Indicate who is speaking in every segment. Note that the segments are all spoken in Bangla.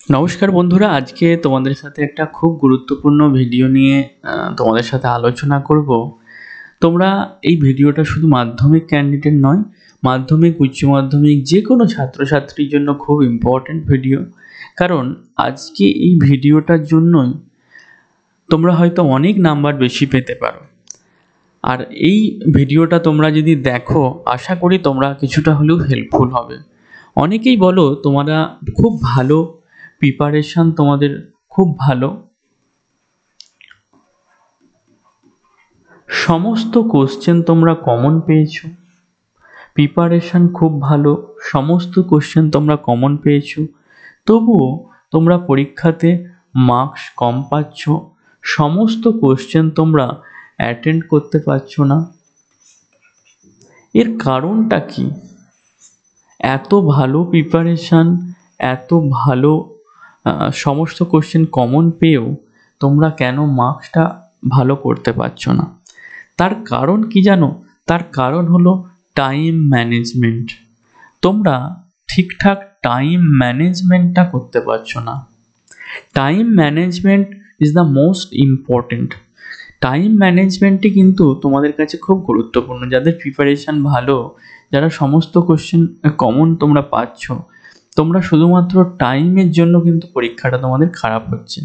Speaker 1: নমস্কার বন্ধুরা, আজকে তোমাদের সাথে একটা খুব গুরুত্বপূর্ণ ভিডিও নিয়ে তোমাদের সাথে আলোচনা করব। তোমরা এই ভিডিওটা শুধু মাধ্যমিক ক্যান্ডিডেট নয়, মাধ্যমিক উচ্চ মাধ্যমিক যে কোনো ছাত্রছাত্রীর জন্য খুব ইম্পর্ট্যান্ট ভিডিও। কারণ আজকে এই ভিডিওটার জন্যই তোমরা হয়তো অনেক নাম্বার বেশি পেতে পারো। আর এই ভিডিওটা তোমরা যদি দেখো, আশা করি তোমরা কিছুটা হলেও হেল্পফুল হবে। অনেকেই বলো তোমরা খুব ভালো প্রিপারেশন, তোমাদের খুব ভালো, সমস্ত কোশ্চেন তোমরা কমন পেয়েছো, প্রিপারেশন খুব ভালো, সমস্ত কোশ্চেন তোমরা কমন পেয়েছো, তবুও তোমরা পরীক্ষাতে মার্কস কম পাচ্ছ, সমস্ত কোশ্চেন তোমরা অ্যাটেন্ড করতে পারছো না। এর কারণটা কি? এত ভালো প্রিপারেশন, এত ভালো সমস্ত কোশ্চেন কমন পেয়েও তোমরা কেন মার্কসটা ভালো করতে পারছো না? তার কারণ কি জানো? তার কারণ হলো টাইম ম্যানেজমেন্ট। তোমরা ঠিকঠাক টাইম ম্যানেজমেন্টটা করতে পারছো না। Time management is the most important. Time ম্যানেজমেন্টই কিন্তু তোমাদের কাছে খুব গুরুত্বপূর্ণ। যাদের প্রিপারেশান ভালো, যারা সমস্ত কোশ্চেন কমন তোমরা পাচ্ছ, তোমরা শুধুমাত্র টাইমের জন্য কিন্তু পরীক্ষাটা তোমাদের খারাপ হচ্ছে।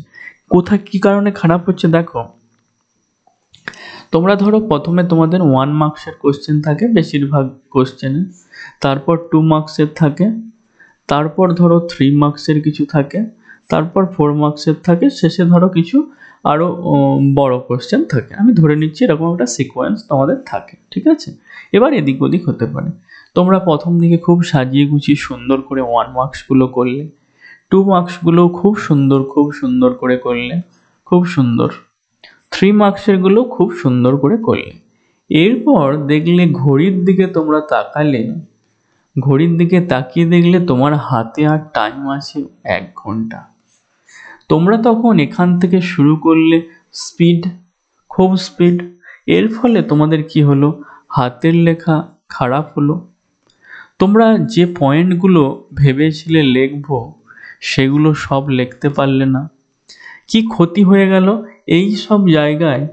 Speaker 1: কোথায় কী কারণে খারাপ হচ্ছে দেখো। তোমরা ধরো প্রথমে তোমাদের 1 মার্কসের কোশ্চেন থাকে বেশিরভাগ কোশ্চেনে, তারপর 2 মার্কসের থাকে, তারপর ধরো 3 মার্কসের কিছু থাকে, তারপর 4 মার্কসের থাকে, শেষে ধরো কিছু আরও বড় কোশ্চেন থাকে। আমি ধরে নিচ্ছি এরকম একটা সিকোয়েন্স তোমাদের থাকে, ঠিক আছে? এবার এদিক ওদিক হতে পারে। তোমরা প্রথম দিকে খুব সাজিয়ে গুছিয়ে সুন্দর করে 1 মার্কসগুলো করলে, 2 মার্কসগুলো খুব সুন্দর করে করলে, খুব সুন্দর। 3 মার্কসেরগুলো খুব সুন্দর করে করলে। এরপর দেখলে ঘড়ির দিকে তোমরা তাকালে, ঘড়ির দিকে তাকিয়ে দেখলে তোমার হাতে আর টাইম আছে 1 ঘন্টা। তোমরা তখন এখান থেকে শুরু করলে স্পিড, খুব স্পিড। এর ফলে তোমাদের কি হলো? হাতের লেখা খারাপ হলো। তোমরা যে পয়েন্টগুলো ভেবেছিলে লিখবো, সেগুলো সব লিখতে পারলে না। কি ক্ষতি হয়ে গেল? এই সব জায়গায়,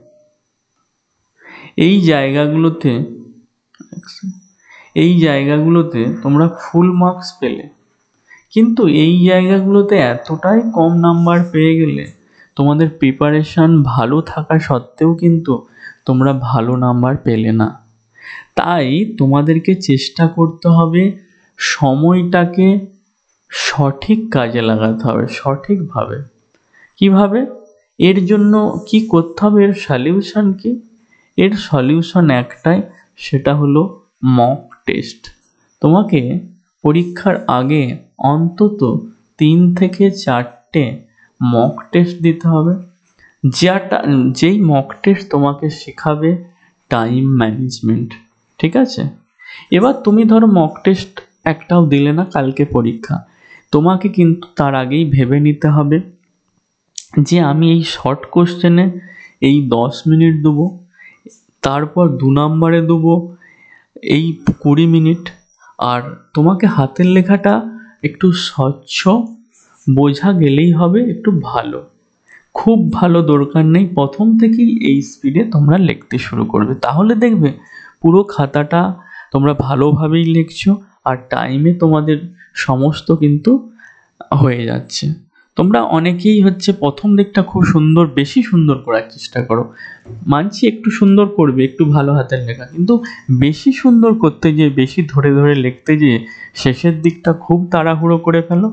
Speaker 1: এই জায়গাগুলোতে তোমরা ফুল মার্কস পেলে, কিন্তু এই জায়গাগুলোতে এতটাই কম নাম্বার পেয়ে গেলে, তোমাদের প্রিপারেশন ভালো থাকা সত্ত্বেও কিন্তু তোমরা ভালো নাম্বার পেলে না। তাই তোমাদেরকে চেষ্টা করতে হবে সময়টাকে সঠিক কাজে লাগাতে হবে, সঠিকভাবে। কিভাবে? এর জন্য কি করতে হবে? এর সলিউশন কি? এর সলিউশন একটাই, সেটা হলো মক টেস্ট। তোমাকে পরীক্ষার আগে অন্তত 3 থেকে 4টে মক টেস্ট দিতে হবে। যেই মক টেস্ট তোমাকে শেখাবে টাইম ম্যানেজমেন্ট, ঠিক আছে? এবার তুমি ধরো মক টেস্ট একটাও দিলে না, কালকে পরীক্ষা। তোমাকে কিন্তু তার আগেই ভেবে নিতে হবে যে আমি এই শর্ট কোশ্চেনে এই 10 মিনিট দেবো, তারপর 2 নম্বরে দেবো এই 20 মিনিট। আর তোমাকে হাতের লেখাটা একটু স্বচ্ছ বোঝা গেলেই হবে, একটু ভালো, খুব ভালো দরকার নেই। প্রথম থেকেই এই স্পিডে তোমরা লিখতে শুরু করবে, তাহলে দেখবে পুরো খাতাটা তোমরা ভালোভাবেই লিখছো, আর টাইমে তোমাদের সমস্ত কিন্তু হয়ে যাচ্ছে। তোমরা অনেকেই প্রথম দিকটা খুব সুন্দর, বেশি সুন্দর করার চেষ্টা করো। মানছি একটু সুন্দর করবে, একটু ভালো হাতের লেখা, কিন্তু বেশি সুন্দর করতে গিয়ে, বেশি ধরে ধরে লিখতে গিয়ে শেষের দিকটা খুব তাড়াহুড়ো করে ফেলো,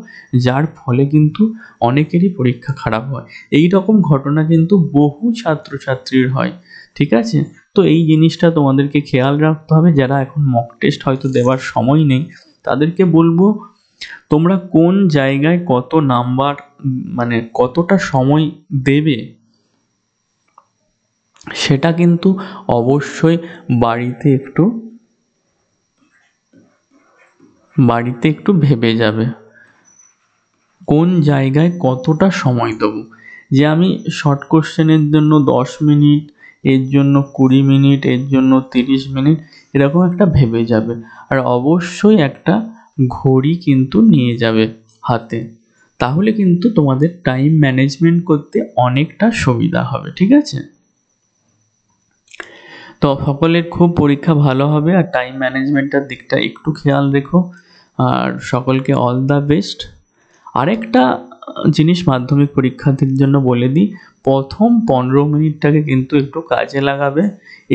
Speaker 1: যার ফলে কিন্তু অনেকেরই পরীক্ষা খারাপ হয়। এই রকম ঘটনা কিন্তু বহু ছাত্রছাত্রীর হয়, ঠিক আছে? তো এই জিনিসটা তোমাদেরকে খেয়াল রাখতে হবে। যারা এখন মক টেস্ট হয়তো দেওয়ার সময় নেই, তাদেরকে বলবো তোমরা কোন জায়গায় কত নাম্বার, মানে কতটা সময় দেবে, সেটা কিন্তু অবশ্যই বাড়িতে একটু ভেবে যাবে। কোন জায়গায় কতটা সময় দেবো, যে আমি শর্ট কোশ্চেনের জন্য 10 মিনিট, এর জন্য 20 মিনিট, এর জন্য 30 মিনিট, এরকম একটা ভেবে যাবে। আর অবশ্যই একটা ঘড়ি কিন্তু নিয়ে যাবে হাতে, তাহলে কিন্তু তোমাদের টাইম ম্যানেজমেন্ট করতে অনেকটা সুবিধা হবে, ঠিক আছে? তো সকলের খুব পরীক্ষা ভালো হবে, আর টাইম ম্যানেজমেন্টের দিকটা একটু খেয়াল রেখো। আর সকলকে অল দ্য বেস্ট। আরেকটা জিনিস মাধ্যমিক পরীক্ষার্থীর জন্য বলে দিই, প্রথম 15 মিনিটটাকে কিন্তু একটু কাজে লাগাবে।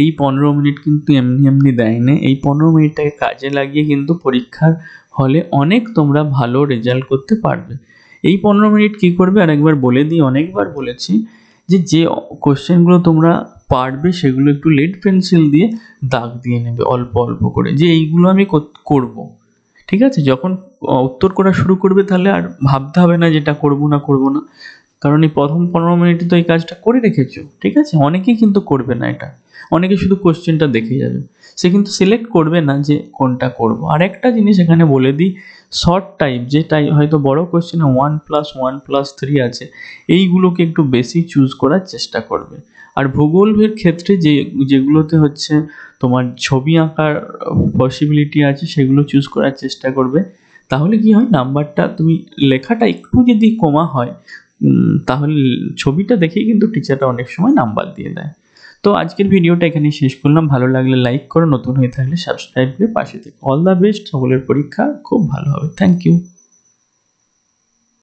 Speaker 1: এই 15 মিনিট কিন্তু এমনি এমনি দেয় না, এই 15 মিনিটটাকে কাজে লাগিয়ে কিন্তু পরীক্ষার হলে অনেক তোমরা ভালো রেজাল্ট করতে পারবে। এই 15 মিনিট কী করবে আর একবার বলে দিই, অনেকবার বলেছি, যে কোশ্চেনগুলো তোমরা পারবে সেগুলো একটু লেড পেন্সিল দিয়ে দাগ দিয়ে নেবে অল্প অল্প করে, যে এইগুলো আমি করব। ঠিক আছে? যখন উত্তর করা শুরু করবে তাহলে আর ভাবতে হবে না যেটা করব না করব না, কারণ এই প্রথম 15 মিনিটে তো এই কাজটা করে রেখেছো। ঠিক আছে? অনেকেই কিন্তু করবে না এটা, অনেকে শুধু কোশ্চেনটা দেখে যাবে, সে কিন্তু সিলেক্ট করবে না যে কোনটা করব। আর একটা জিনিস এখানে বলে দিই, শর্ট টাইপ যে টাইপ হয়তো বড় কোশ্চেনে 1+1+3 আছে, এইগুলোকে একটু বেশি চুজ করার চেষ্টা করবে। আর ভূগোলের ক্ষেত্রে যেগুলোতে হচ্ছে তোমার ছবি আঁকার পসিবিলিটি আছে সেগুলো চুজ করার চেষ্টা করবে। তাহলে কি হয়, নাম্বারটা তুমি লেখাটা একটু যদি কমা হয় তাহলে ছবিটা দেখেই কিন্তু টিচাররা অনেক সময় নাম্বার দিয়ে দেয়। তো আজকের ভিডিওটা এখানেই শেষ করলাম। ভালো লাগলে লাইক করো, নতুন হয়ে থাকলে সাবস্ক্রাইব করে পাশে থেকো। অল দ্য বেস্ট, সকলের পরীক্ষা খুব ভালো হবে। Thank you.